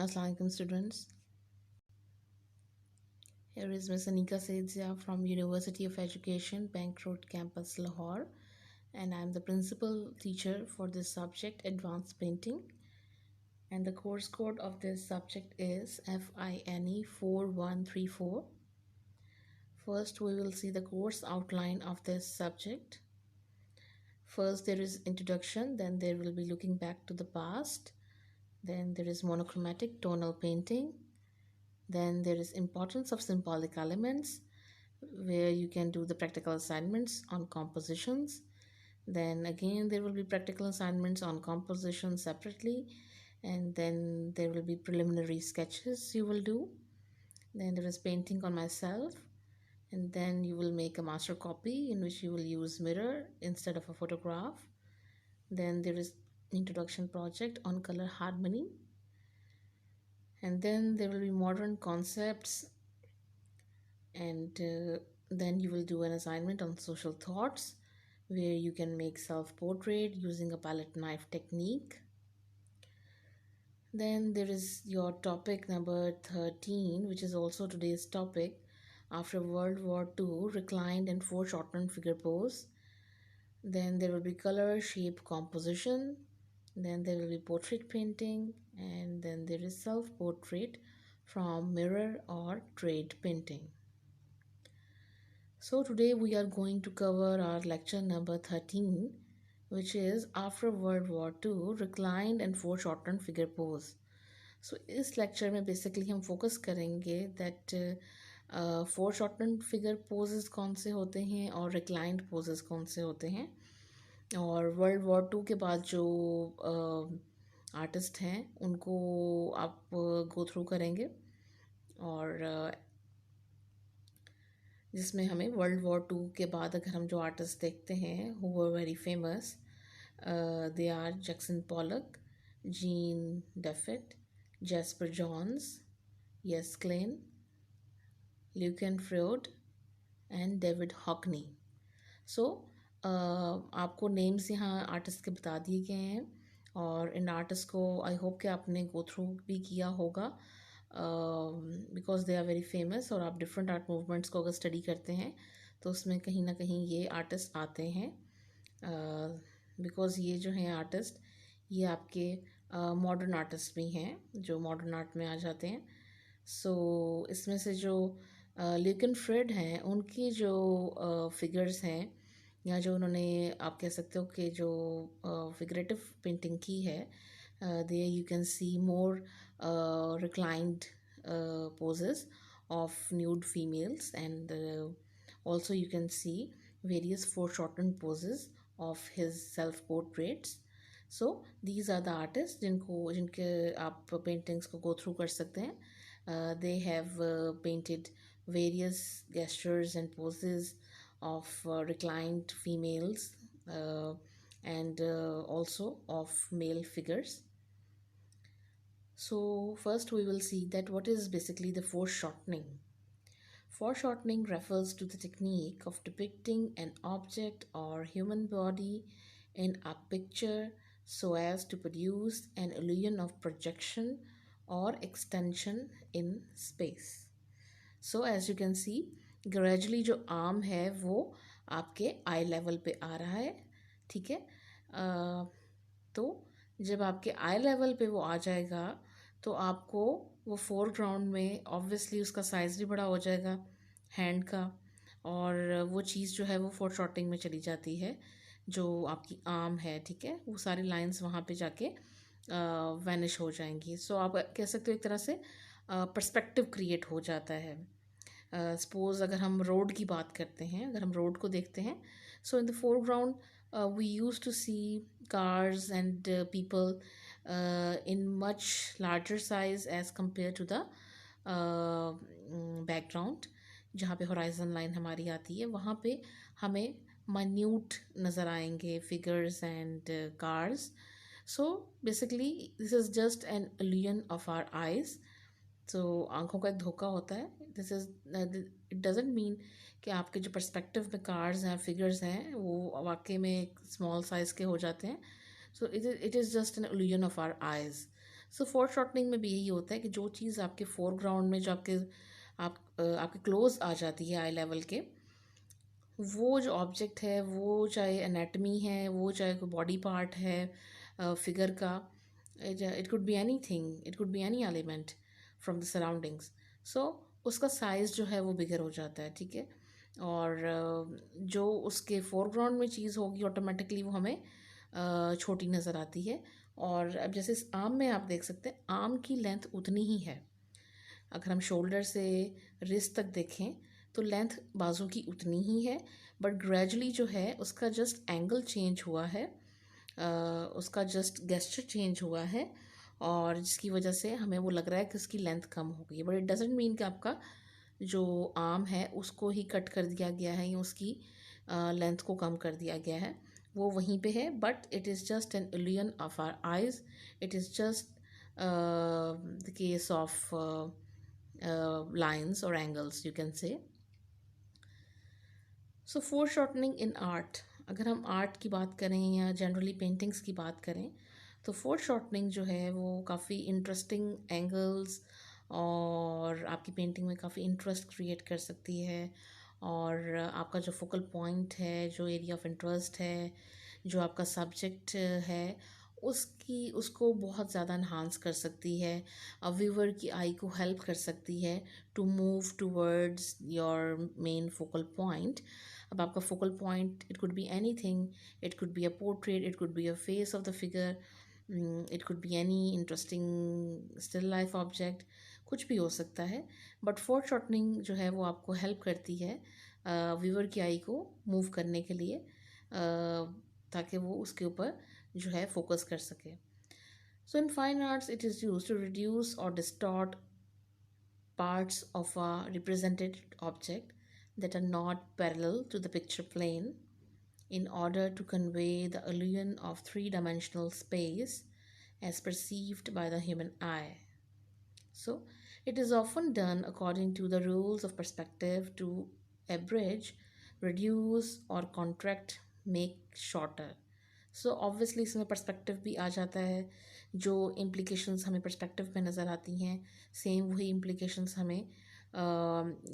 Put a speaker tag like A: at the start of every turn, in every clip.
A: Assalamu alaikum students. Here is Ms. Anika Saidzia from University of Education, Bank Road Campus, Lahore, and I am the principal teacher for this subject, Advanced Painting. And the course code of this subject is FINE 4134. First, we will see the course outline of this subject. First, there is introduction, then there will be looking back to the past, then there is monochromatic tonal painting, then there is importance of symbolic elements, where you can do the practical assignments on compositions. Then again there will be practical assignments on composition separately, and then there will be preliminary sketches you will do. Then there is painting on myself, and then you will make a master copy in which you will use mirror instead of a photograph. Then there is introduction project on color harmony, and then there will be modern concepts, and then you will do an assignment on social thoughts, where you can make self-portrait using a palette knife technique. Then there is your topic number 13, which is also today's topic. After World War II, reclined and foreshortened figure pose. Then there will be color, shape, composition. Then there will be portrait painting, and then there is self-portrait from mirror or trade painting. So today we are going to cover our lecture number 13, which is After World War II, Reclined and Foreshortened Figure Pose. So इस lecture में basically हम focus करेंगे that foreshortened figure poses कौन से होते हैं और reclined poses कौन से होते हैं, और World War II के बाद जो आर्टिस्ट हैं उनको आप go through करेंगे, और जिसमें हमें वर्ल्ड वॉर टू के बाद अगर हम जो आर्टिस्ट देखते हैं who were very famous, they are Jackson Pollock, Jean Defit, Jasper Johns, Yves Klein, Lucian Freud and David Hockney. So आपको नेम्स यहाँ आर्टिस्ट के बता दिए गए हैं, और इन आर्टिस्ट को आई होप कि आपने गो थ्रू भी किया होगा, because they are very famous. और आप डिफरेंट आर्ट मूवमेंट्स को अगर स्टडी करते हैं तो उसमें कहीं ना कहीं ये आर्टिस्ट आते हैं, बिकॉज ये जो हैं आर्टिस्ट ये आपके मॉडर्न आर्टिस्ट भी हैं जो मॉडर्न आर्ट में आ जाते हैं. सो इसमें से जो ल्यूकन फ्रेड हैं उनकी जो फिगर्स हैं, या जो उन्होंने आप कह सकते हो कि जो फिगरेटिव पेंटिंग की है, there you can see more reclined poses of nude females, and also you can see various foreshortened poses of his self portraits. So these are the artists जिनके आप paintings को go through कर सकते हैं. They have painted various gestures and poses of reclined females, and also of male figures. So first we will see that what is basically the foreshortening. Foreshortening refers to the technique of depicting an object or human body in a picture so as to produce an illusion of projection or extension in space. So as you can see, gradually जो arm है वो आपके आई level पे आ रहा है, ठीक है. तो जब आपके आई लेवल पे वो आ जाएगा तो आपको वो फोरग्राउंड में ऑब्वियसली उसका साइज़ भी बड़ा हो जाएगा हैंड का, और वो चीज़ जो है वो फोरशॉटिंग में चली जाती है जो आपकी आर्म है, ठीक है. वो सारी लाइंस वहाँ पे जाके वैनिश हो जाएंगी. सो आप कह सकते हो एक तरह से पर्सपेक्टिव क्रिएट हो जाता है. सपोज़ अगर हम रोड की बात करते हैं, अगर हम रोड को देखते हैं, so in the foreground we used to see cars and people in much larger size as compared to the background. जहाँ पे horizon line हमारी आती है वहाँ पे हमें minute नज़र आएंगे figures and cars. So basically this is just an illusion of our eyes. So आंखों का एक धोखा होता है. This is it doesn't mean कि आपके जो पर्सपेक्टिव में कार्ड्स हैं फिगर्स हैं वो वाकई में एक स्मॉल साइज़ के हो जाते हैं. So it is just an illusion of our eyes. So foreshortening में भी यही होता है कि जो चीज़ आपके फोरग्राउंड में जो आपके क्लोज आ जाती है आई लेवल के, वो जो ऑब्जेक्ट है, वो चाहे एनाटमी है, वो चाहे कोई बॉडी पार्ट है फिगर का, it could be anything, it could be any element from the surroundings. So उसका साइज़ जो है वो बिगर हो जाता है, ठीक है। और जो उसके फोरग्राउंड में चीज़ होगी ऑटोमेटिकली वो हमें छोटी नज़र आती है। और अब जैसे इस आम में आप देख सकते हैं, आम की लेंथ उतनी ही है। अगर हम शोल्डर से रिस्ट तक देखें तो लेंथ बाजू की उतनी ही है, बट ग्रेजुअली जो है उसका जस्ट एंगल चेंज हुआ है, उसका जस्ट गेस्चर चेंज हुआ है, और जिसकी वजह से हमें वो लग रहा है कि उसकी लेंथ कम हो गई है। बट इट डजेंट मीन कि आपका जो आर्म है उसको ही कट कर दिया गया है या उसकी लेंथ को कम कर दिया गया है, वो वहीं पे है। But it is just an illusion of our eyes, it is just the case of lines or angles you can say. So foreshortening in art, अगर हम आर्ट की बात करें या जनरली पेंटिंग्स की बात करें तो foreshortening जो है वो काफ़ी इंटरेस्टिंग एंगल्स और आपकी पेंटिंग में काफ़ी इंटरेस्ट क्रिएट कर सकती है। और आपका जो फोकल पॉइंट है, जो एरिया ऑफ इंटरेस्ट है, जो आपका सब्जेक्ट है, उसको बहुत ज़्यादा इन्हांस कर सकती है, व्यूवर की आई को हेल्प कर सकती है to move towards your main focal point. अब आपका focal point, it could be anything, it could be a portrait, it could be a face of the figure, it could be any interesting still life object, कुछ भी हो सकता है। But four shortening जो है वो आपको help करती है व्यूअर की आई को मूव करने के लिए, ताकि वो उसके ऊपर जो है फोकस कर सके। So in fine arts it is use to reduce और distort parts of a represented object that are not parallel to the picture plane in order to convey the illusion of three-dimensional space as perceived by the human eye. So, it is often done according to the rules of perspective to abridge, reduce or contract, make shorter. So obviously इसमें perspective भी आ जाता है, जो implications हमें perspective में नज़र आती हैं सेम वही इम्प्लीकेशंस हमें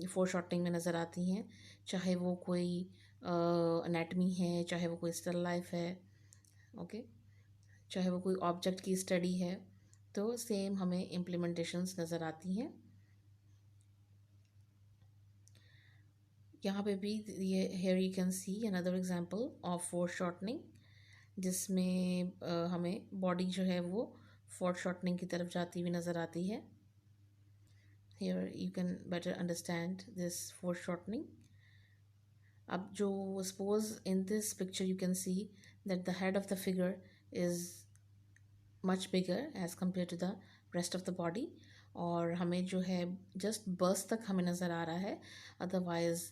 A: फोर शॉर्टिंग में नज़र आती हैं, चाहे वो कोई एनाटमी है, चाहे वो कोई स्टिल लाइफ है, ओके, चाहे वो कोई ऑब्जेक्ट की स्टडी है, तो सेम हमें इम्प्लीमेंटेशंस नज़र आती हैं। यहाँ पे भी ये here you can see another example of foreshortening, जिसमें हमें बॉडी जो है वो फोर शॉर्टनिंग की तरफ जाती हुई नज़र आती है। Here you can better understand this foreshortening. अब जो suppose in this picture you can see that the head of the figure is much bigger as compare to the rest of the body, और हमें जो है just बस तक हमें नज़र आ रहा है, अदरवाइज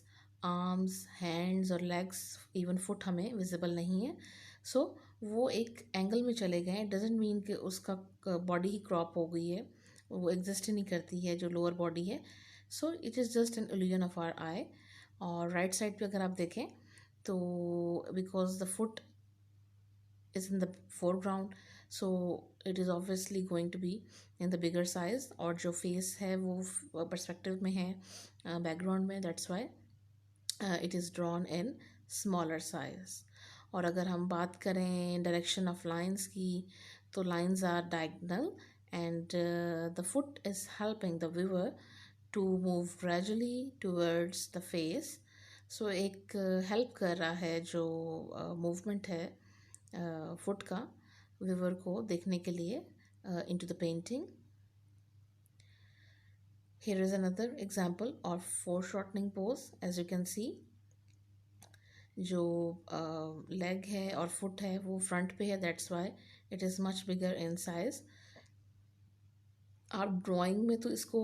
A: आर्म्स, हैंड्स और लेग्स, इवन फुट हमें विजिबल नहीं है। सो वो एक एंगल में चले गए, डजेंट मीन कि उसका बॉडी ही क्रॉप हो गई है, वो एग्जिस्ट ही नहीं करती है जो लोअर बॉडी है। So it is just an illusion of our eye. और राइट साइड पे अगर आप देखें तो because the foot is in the foreground, so it is obviously going to be in the bigger size, और जो face है वो perspective में है background में, that's why it is drawn in smaller size. और अगर हम बात करें direction of lines की, तो lines are diagonal and the foot is helping the viewer to move gradually towards the face. so एक help कर रहा है जो movement है फुट का व्यूवर को देखने के लिए into the painting. Here is another example of foreshortening pose. As you can see जो लेग है और फुट है वो फ्रंट पे है, that's why it is much bigger in size. आप ड्राइंग में तो इसको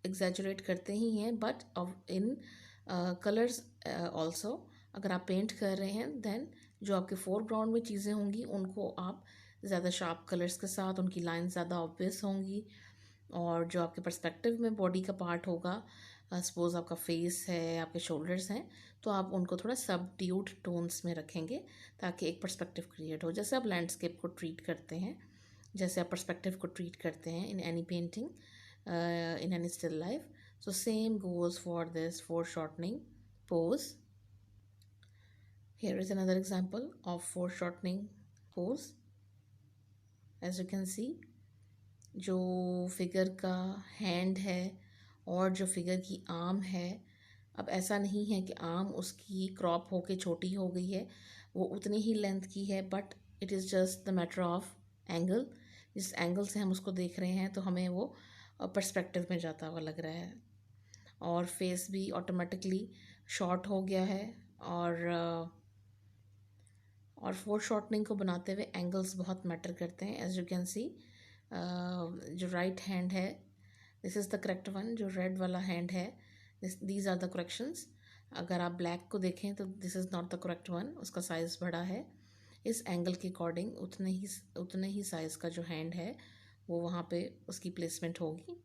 A: एग्जैजुरेट करते ही हैं, बट इन कलर्स ऑल्सो अगर आप पेंट कर रहे हैं देन जो आपके फोरग्राउंड में चीज़ें होंगी उनको आप ज़्यादा शार्प कलर्स के साथ, उनकी लाइन ज़्यादा ऑब्वियस होंगी, और जो आपके पर्सपेक्टिव में बॉडी का पार्ट होगा, सपोज आपका फेस है, आपके शोल्डर्स हैं, तो आप उनको थोड़ा सबड्यूड टोन्स में रखेंगे ताकि एक पर्सपेक्टिव क्रिएट हो, जैसे आप लैंडस्केप को ट्रीट करते हैं जैसे आप पर्सपेक्टिव को ट्रीट करते हैं in any painting, in any still life. So same goes for this foreshortening pose. Here is another example of foreshortening pose. As you can see, जो फिगर का हैंड है और जो फिगर की आर्म है, अब ऐसा नहीं है कि आर्म उसकी क्रॉप होके छोटी हो गई है, वो उतनी ही लेंथ की है, but it is just the matter of angle. जिस एंगल से हम उसको देख रहे हैं तो हमें वो पर्सपेक्टिव में जाता हुआ लग रहा है. और फेस भी ऑटोमेटिकली शॉर्ट हो गया है. और फोर शॉर्टनिंग को बनाते हुए एंगल्स बहुत मैटर करते हैं. एज यू कैन सी, जो राइट हैंड है, this is the correct one. जो रेड वाला हैंड है, दीज आर द करेक्शंस. अगर आप ब्लैक को देखें तो this is not the correct one, उसका साइज़ बड़ा है. इस एंगल के अकॉर्डिंग उतने ही साइज़ का जो हैंड है वो वहाँ पे उसकी प्लेसमेंट होगी.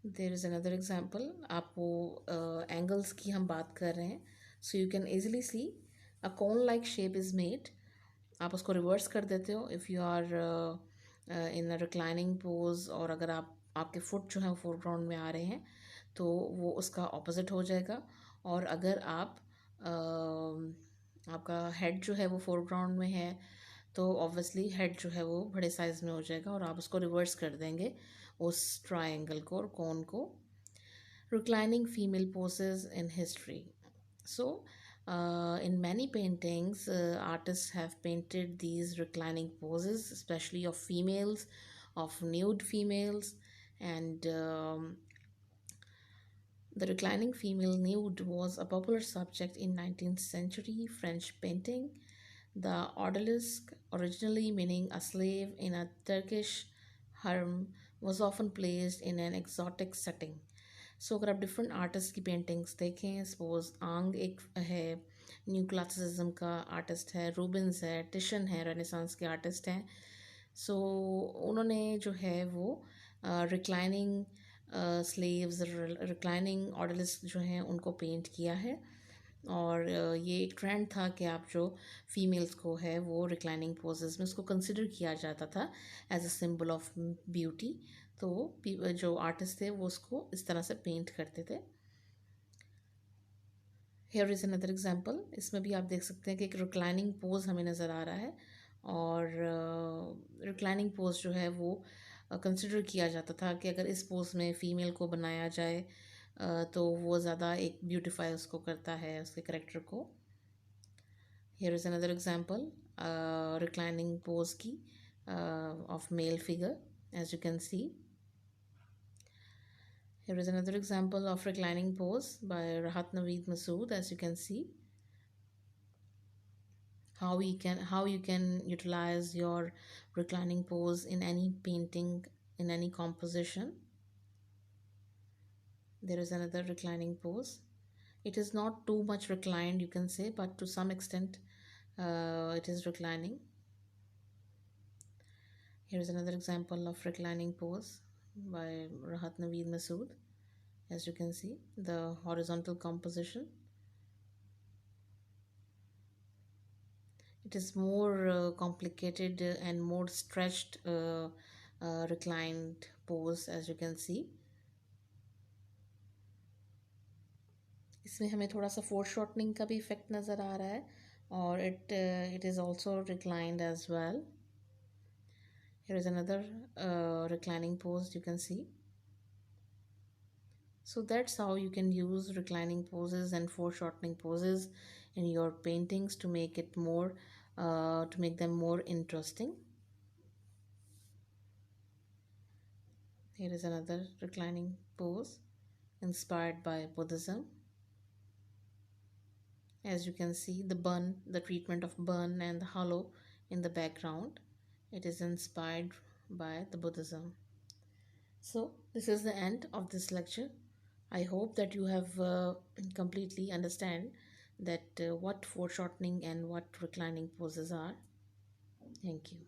A: There is another example. आप वो एंगल्स की हम बात कर रहे हैं. So you can easily see a cone like shape is made. आप उसको रिवर्स कर देते हो if you are in a reclining pose. और अगर आपके फुट जो है फोरग्राउंड में आ रहे हैं तो वो उसका ऑपोजिट हो जाएगा. और अगर आपका हेड जो है वो फोरग्राउंड में है तो ऑब्वियसली हेड जो है वो बड़े साइज़ में हो जाएगा और आप उसको रिवर्स कर देंगे, उस ट्रायंगल को और कोन को. Reclining female poses in history. So, in many paintings, artists have painted these reclining poses, especially of females, of nude females, and the reclining female nude was a popular subject in 19th century French painting. The odalisque, originally meaning a slave in a Turkish harem, was often placed in an exotic setting. सो अगर आप different artist की paintings देखें, suppose आंग एक है, new classicism का artist है, रूबिन्स है, टिशन है, रेनेसांस के आर्टिस्ट हैं. सो उन्होंने जो है वो रिक्लाइनिंग स्लेव्स, रिक्लाइनिंग ऑडलिस्ट जो हैं उनको पेंट किया है. और ये एक ट्रेंड था कि आप जो फीमेल्स को है वो रिक्लाइनिंग पोजेस में उसको कंसिडर किया जाता था as a symbol of beauty. तो जो आर्टिस्ट थे वो उसको इस तरह से पेंट करते थे. Hair is another example. इसमें भी आप देख सकते हैं कि एक रिक्लाइनिंग पोज हमें नज़र आ रहा है. और रिक्लाइनिंग पोज जो है वो कंसिडर किया जाता था कि अगर इस पोज में फ़ीमेल को बनाया जाए तो वो ज़्यादा एक ब्यूटिफाई उसको करता है, उसके करेक्टर को. Here is another example reclining pose की of male figure. As you can see, here is another example of reclining pose by Rahat Naveed Masood. As you can see, how you can utilize your reclining pose in any painting, in any composition. There is another reclining pose. It is not too much reclined, you can say, but to some extent it is reclining. Here is another example of reclining pose by Rahat Naveed Masood. As you can see, the horizontal composition. It is more complicated and more stretched reclined pose, as you can see. इसमें हमें थोड़ा सा four shortening का भी effect नज़र आ रहा है. और it is also reclined as well. Here is another reclining pose you can see. So that's how you can use reclining poses and foreshortening poses in your paintings to make it more to make them more interesting. Here is another reclining pose inspired by Buddhism. As you can see, the treatment of bun and the hollow in the background, it is inspired by the Buddhism. So this is the end of this lecture. I hope that you have completely understand that what foreshortening and what reclining poses are. Thank you.